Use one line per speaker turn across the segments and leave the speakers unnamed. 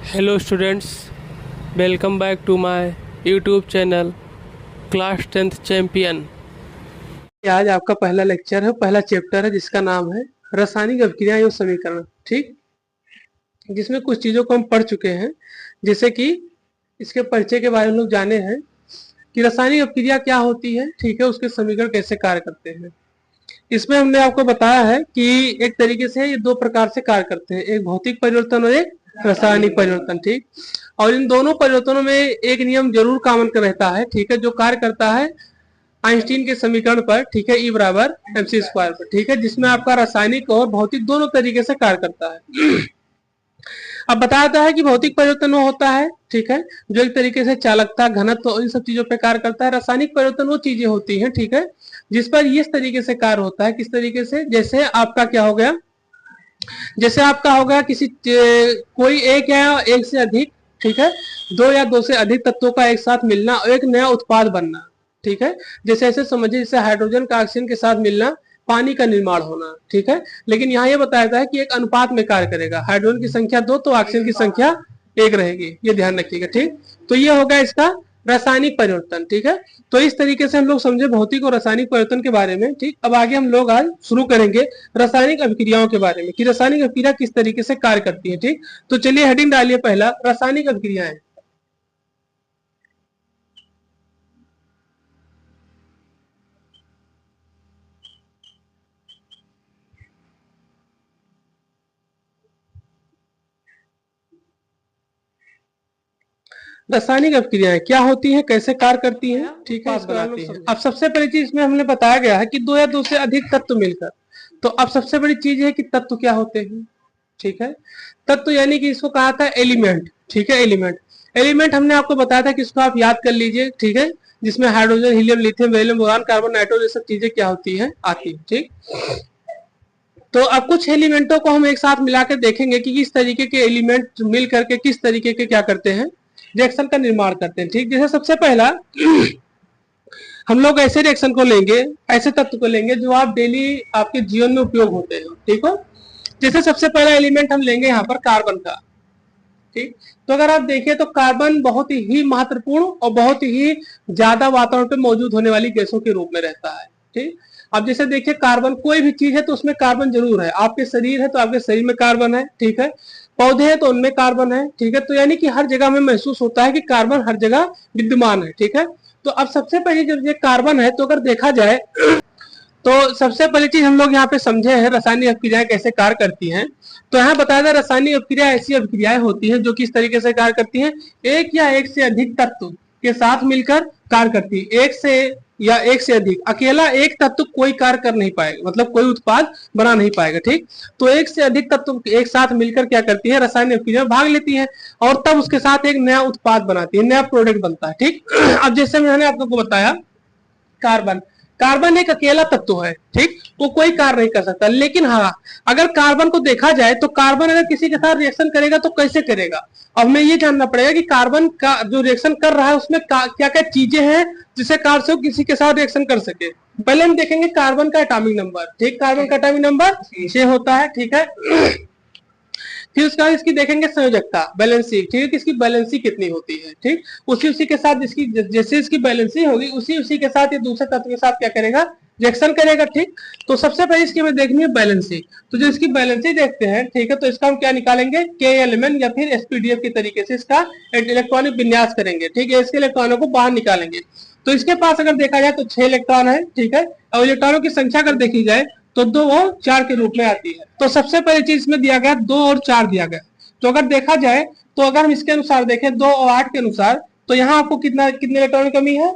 Hello students, welcome back to my YouTube channel class 10th champion. आज आपका पहला lecture है, पहला चैप्टर है जिसका नाम है रासायनिक अभिक्रियाएं एवं समीकरण। ठीक, जिसमें कुछ चीजों को हम पढ़ चुके हैं, जैसे कि इसके परिचय के बारे में लोग जाने हैं कि रासायनिक अभिक्रिया क्या होती है, ठीक है, उसके समीकरण कैसे कार्य करते हैं। इसमें हमने आपको बताया है कि एक तरीके से ये दो प्रकार से कार्य करते हैं, एक भौतिक परिवर्तन और एक रासायनिक परिवर्तन। ठीक, और इन दोनों परिवर्तनों में एक नियम जरूर कॉमन का रहता है, ठीक है, जो कार्य करता है आइंस्टीन के समीकरण पर, ठीक है, E बराबर mc स्क्वायर पर, ठीक है, जिसमें आपका रासायनिक और भौतिक दोनों तरीके से कार्य करता है। अब बताता है कि भौतिक परिवर्तन वो होता है, ठीक है, जो एक तरीके से चालकता, घनत्व और इन सब चीजों पर कार्य करता है। रासायनिक परिवर्तन वो चीजें होती हैं, ठीक है, जिस पर इस तरीके से कार्य होता है। किस तरीके से? जैसे आपका क्या हो गया, जैसे आपका होगा किसी कोई एक या एक से अधिक, ठीक है, दो या दो से अधिक तत्वों का एक साथ मिलना और एक नया उत्पाद बनना। ठीक है, जैसे ऐसे समझिए, जैसे हाइड्रोजन का ऑक्सीजन के साथ मिलना, पानी का निर्माण होना। ठीक है, लेकिन यहाँ ये बताया जाता है कि एक अनुपात में कार्य करेगा, हाइड्रोजन की संख्या 2 तो ऑक्सीजन की संख्या 1 रहेगी, ये ध्यान रखिएगा। ठीक, तो ये होगा इसका रासायनिक परिवर्तन। ठीक है, तो इस तरीके से हम लोग समझे भौतिक और रासायनिक परिवर्तन के बारे में। ठीक, अब आगे हम लोग आज शुरू करेंगे रासायनिक अभिक्रियाओं के बारे में कि रासायनिक अभिक्रिया किस तरीके से कार्य करती है। ठीक, तो चलिए हेडिंग डालिए पहला, रासायनिक अभिक्रियाएं। रासायनिक अभिक्रियाएं क्या होती हैं, कैसे कार्य करती हैं, ठीक है, बनाती हैं। अब सबसे पहली चीज इसमें हमने बताया गया है कि दो या दो से अधिक तत्व मिलकर, तो अब सबसे बड़ी चीज है कि तत्व क्या होते हैं। ठीक है, तत्व यानी कि इसको कहा था एलिमेंट। ठीक है, एलिमेंट, एलिमेंट हमने आपको बताया था कि इसको आप याद कर लीजिए। ठीक है, जिसमें hydrogen, helium, lithium, beryllium, boron, carbon, nitrogen, ये सब चीजें क्या होती है, आती है। ठीक, तो अब कुछ एलिमेंटों को हम एक साथ मिला के देखेंगे कि किस तरीके के एलिमेंट मिल करके किस तरीके के क्या करते हैं, रिएक्शन का निर्माण करते हैं। ठीक, जैसे सबसे पहला हम लोग ऐसे रिएक्शन को लेंगे, ऐसे तत्व को लेंगे जो आप डेली आपके जीवन में उपयोग होते हैं। ठीक हो, जैसे सबसे पहला एलिमेंट हम लेंगे यहाँ पर कार्बन का। ठीक, तो अगर आप देखें तो कार्बन बहुत ही महत्वपूर्ण और बहुत ही ज्यादा वातावरण पे मौजूद होने वाली गैसों के रूप में रहता है। ठीक, अब जैसे देखिए कार्बन, कोई भी चीज है तो उसमें कार्बन जरूर है। आपके शरीर है तो आपके शरीर में कार्बन है, ठीक है, पौधे हैं तो उनमें कार्बन है। ठीक है, तो यानी कि हर जगह में महसूस होता है कि कार्बन हर जगह विद्यमान है। ठीक है, तो अब सबसे पहले जब ये कार्बन है तो अगर देखा जाए तो सबसे पहली चीज हम लोग यहाँ पे समझे हैं रासायनिक अभिक्रियाएं कैसे कार्य करती हैं। तो यहाँ बताया था रासायनिक अभिक्रिया ऐसी अभिक्रियाएं होती हैं जो किस तरीके से कार्य करती हैं, एक या एक से अधिक तत्व के साथ मिलकर कार्य करती है। एक से या एक से अधिक, अकेला एक तत्व कोई कार्य कर नहीं पाएगा, मतलब कोई उत्पाद बना नहीं पाएगा। ठीक, तो एक से अधिक तत्व एक साथ मिलकर क्या करती है, रासायनिक अभिक्रिया में भाग लेती है और तब उसके साथ एक नया उत्पाद बनाती है, नया प्रोडक्ट बनता है। ठीक, अब जैसे मैंने आपको बताया कार्बन, कार्बन एक अकेला तत्व है, ठीक, वो कोई कार्य नहीं कर सकता। लेकिन हाँ, अगर कार्बन को देखा जाए तो कार्बन अगर किसी के साथ रिएक्शन करेगा तो कैसे करेगा। अब हमें ये जानना पड़ेगा कि कार्बन का जो रिएक्शन कर रहा है उसमें क्या क्या चीजें हैं जिससे कार्य से किसी के साथ रिएक्शन कर सके। पहले हम देखेंगे कार्बन का एटॉमिक नंबर। ठीक, कार्बन का एटॉमिक नंबर 6 होता है। ठीक है, फिर उसके बाद इसकी देखेंगे संयोजकता, बैलेंसी। ठीक है, कि इसकी बैलेंसी कितनी होती है। ठीक, उसी के साथ जिसकी जैसे इसकी बैलेंसी होगी उसी के साथ ये दूसरे तत्व के साथ क्या करेगा, रिएक्शन करेगा। ठीक, तो सबसे पहले इसकी हमें देखनी है बैलेंसी। तो जो इसकी बैलेंसी देखते हैं, ठीक है, तो इसका हम क्या निकालेंगे, KLMN या फिर SPDF के तरीके से इसका इलेक्ट्रॉनिक विन्यास करेंगे। ठीक है, इसके इलेक्ट्रॉनों को बाहर निकालेंगे। तो इसके पास अगर देखा जाए तो 6 इलेक्ट्रॉन है। ठीक है, और इलेक्ट्रॉनों की संख्या अगर देखी जाए तो 2 और 4 के रूप में आती है। तो सबसे पहली चीज इसमें दिया गया 2 और 4 दिया गया। तो अगर देखा जाए तो अगर हम इसके अनुसार देखें 2 और 8 के अनुसार, तो यहाँ आपको कितने इलेक्ट्रॉन की कमी है,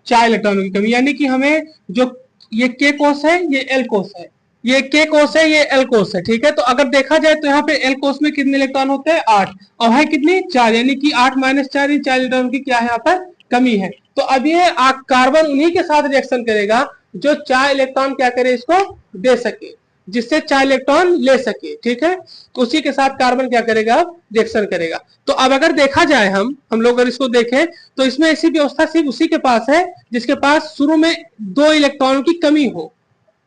4 इलेक्ट्रॉनों की कमी। यानी कि हमें जो ये K कोष है, ये L कोष है, ये K कोष है, ये L कोष है। ठीक है, तो अगर देखा जाए तो यहाँ पे L कोष में कितने इलेक्ट्रॉन होते हैं, 8, और है कितनी, 4, यानी कि 8 - 4, 4 इलेक्ट्रॉन की क्या है यहाँ पर कमी है। तो अब ये कार्बन उन्हीं के साथ रिएक्शन करेगा जो 4 इलेक्ट्रॉन क्या करे, इसको दे सके, जिससे 4 इलेक्ट्रॉन ले सके। ठीक है, उसी के साथ कार्बन क्या करेगा, रिएक्शन करेगा। तो अब अगर देखा जाए हम लोग अगर इसको देखें तो इसमें ऐसी व्यवस्था सिर्फ उसी के पास है जिसके पास शुरू में 2 इलेक्ट्रॉनों की कमी हो,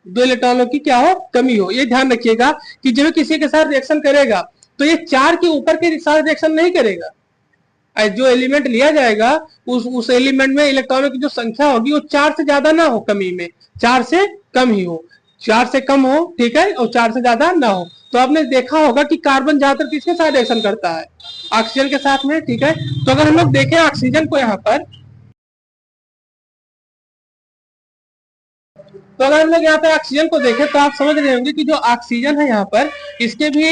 2 इलेक्ट्रॉनों की क्या हो, कमी हो। ये ध्यान रखिएगा कि जब किसी के साथ रिएक्शन करेगा तो ये 4 के ऊपर के साथ रिएक्शन नहीं करेगा। जो एलिमेंट लिया जाएगा उस एलिमेंट में इलेक्ट्रॉनों की जो संख्या होगी वो 4 से ज्यादा ना हो, कमी में 4 से कम ही हो, 4 से कम हो, ठीक है, और 4 से ज्यादा ना हो। तो आपने देखा होगा कि कार्बन ज्यादातर किसके साथ रिएक्शन करता है, ऑक्सीजन के साथ में, ठीक है। तो अगर हम लोग देखें ऑक्सीजन को यहाँ पर, तो अगर हम लोग यहाँ पे ऑक्सीजन को देखें तो आप समझ रहे होंगे कि जो ऑक्सीजन है यहाँ पर, इसके भी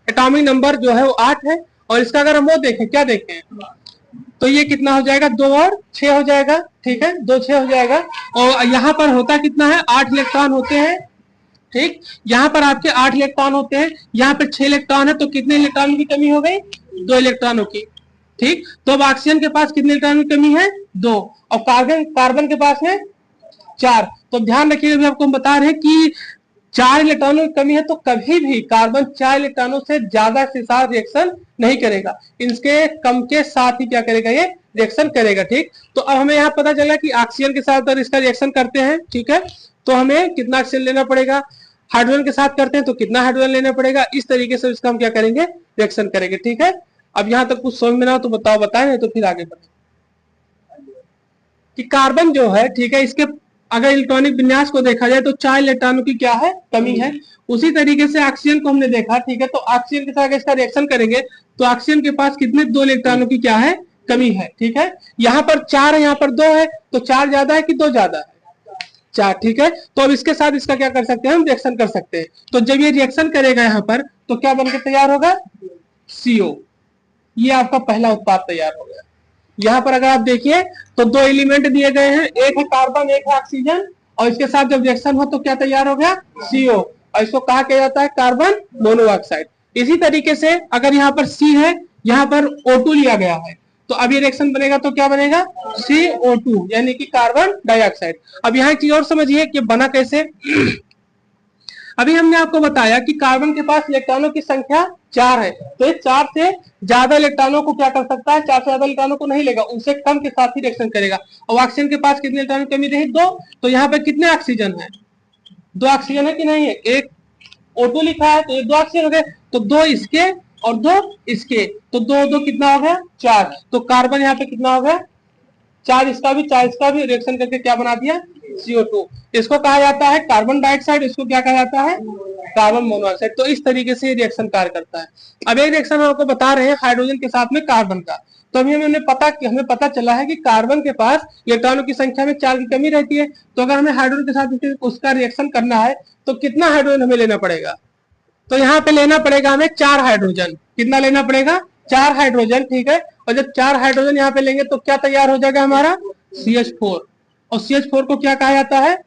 एटॉमिक नंबर जो है वो 8 है। और इसका अगर हम वो देखें, क्या देखें, तो ये कितना हो जाएगा, 2 और 6 हो जाएगा, ठीक है, 2 6 हो जाएगा। और यहाँ पर होता कितना है, 8 इलेक्ट्रॉन होते हैं, ठीक। यहाँ पर आपके 8 इलेक्ट्रॉन होते हैं, यहाँ पर 6 इलेक्ट्रॉन है, तो कितने इलेक्ट्रॉन की कमी हो गई, 2 इलेक्ट्रॉनों की, ठीक। तो अब ऑक्सीजन के पास कितने इलेक्ट्रॉन की कमी है, 2, और कार्बन के पास है 4। तो ध्यान रखिएगा, अभी आपको हम बता रहे हैं कि 4 इलेक्ट्रॉनों की कमी है, तो कभी भी कार्बन 4 इलेक्ट्रॉनों से ज्यादा के साथ रिएक्शन नहीं करेगा, इनके कम के साथ ही क्या करेगा, ये रिएक्शन करेगा, ठीक। तो अब हमें यहाँ पता चला कि ऑक्सीजन के साथ अगर इसका रिएक्शन करते हैं, ठीक है, तो हमें कितना ऑक्सीजन लेना पड़ेगा, हाइड्रोजन के साथ करते हैं तो कितना हाइड्रोजन लेना पड़ेगा, इस तरीके से इसका हम क्या करेंगे, रिएक्शन करेंगे, ठीक है। अब यहाँ तक कुछ समझ में ना हो तो बताएं, नहीं तो फिर आगे बढ़े। कि कार्बन जो है, ठीक है, इसके अगर इलेक्ट्रॉनिक विन्यास को देखा जाए तो 4 इलेक्ट्रॉनों की क्या है, कमी है। उसी तरीके से ऑक्सीजन को हमने देखा, ठीक है, तो ऑक्सीजन के साथ इसका रिएक्शन करेंगे तो ऑक्सीजन के पास कितने, 2 इलेक्ट्रॉनों की क्या है, कमी है, ठीक है। यहाँ पर 4 है, यहाँ पर 2 है, तो 4 ज्यादा है कि 2 ज्यादा है, 4, ठीक है। तो अब इसके साथ इसका क्या कर सकते हैं, हम रिएक्शन कर सकते हैं। तो जब ये रिएक्शन करेगा यहाँ पर तो क्या बनकर तैयार होगा, CO। ये आपका पहला उत्पाद तैयार हो गया। यहाँ पर अगर आप देखिए तो 2 एलिमेंट दिए गए हैं, एक है कार्बन, एक है ऑक्सीजन, और इसके साथ जब रिएक्शन हो तो क्या तैयार हो गया, CO, और इसको कहा क्या जाता है, कार्बन मोनोऑक्साइड। इसी तरीके से अगर यहाँ पर C है, यहाँ पर O2 लिया गया है, तो अब ये रिएक्शन बनेगा तो क्या बनेगा, CO2, यानी कि कार्बन डाइऑक्साइड। अब यहाँ एक चीज और समझिए कि बना कैसे। अभी हमने आपको बताया कि कार्बन के पास इलेक्ट्रॉनों की संख्या 4 है, तो ये 4 से ज्यादा इलेक्ट्रॉनों को क्या कर सकता है, 4 से ज्यादा इलेक्ट्रॉनों को नहीं लेगा, उनसे कम के साथ ही रिएक्शन करेगा। और ऑक्सीजन के पास कितने इलेक्ट्रॉन की कमी रही, 2, तो यहाँ पे कितने ऑक्सीजन है, 2 ऑक्सीजन है कि नहीं है, एक O2 लिखा है तो ये 2 ऑक्सीजन हो गए, तो 2 इसके और 2 इसके, तो 2 2 कितना हो गया, 4। तो कार्बन यहाँ पे कितना हो गया, 4 इसका भी 4 इसका भी, रिएक्शन करके क्या बना दिया, CO2। इसको कहा जाता है कार्बन डाइऑक्साइड, इसको क्या कहा जाता है, कार्बन मोनोऑक्साइड। तो इस तरीके से रिएक्शन कार्य करता है। अब एक रिएक्शन हम आपको बता रहे हैं हाइड्रोजन के साथ में कार्बन का। तो अभी हमें पता चला है कि कार्बन के पास इलेक्ट्रॉनों की संख्या में 4 की कमी रहती है। तो अगर हमें हाइड्रोजन के साथ उसका रिएक्शन करना है तो कितना हाइड्रोजन हमें लेना पड़ेगा, तो यहाँ पे लेना पड़ेगा हमें 4 हाइड्रोजन। कितना लेना पड़ेगा, 4 हाइड्रोजन, ठीक है। और जब 4 हाइड्रोजन यहाँ पे लेंगे तो क्या तैयार हो जाएगा हमारा, CH4। और CH4 को क्या कहा जाता है,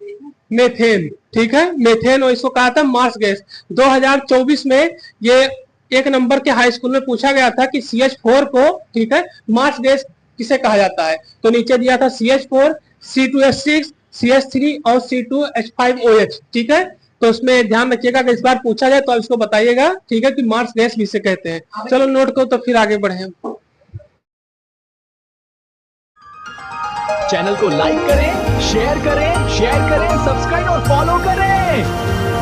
मेथेन, ठीक है, मेथेन। और इसको कहा था मार्स गैस। 2024 में ये 1 नंबर के हाई स्कूल में पूछा गया था कि CH4 को, ठीक है, मार्स गैस किसे कहा जाता है। तो नीचे दिया था CH4, C2H6, CH3 और C2H5OH, ठीक है। तो उसमें ध्यान रखिएगा कि इस बार पूछा जाए तो आप इसको बताइएगा, ठीक है, कि मार्स गैस भी इसे कहते हैं। चलो नोट करो तो फिर आगे बढ़े।
चैनल को लाइक करें, शेयर करें, सब्सक्राइब और फॉलो करें।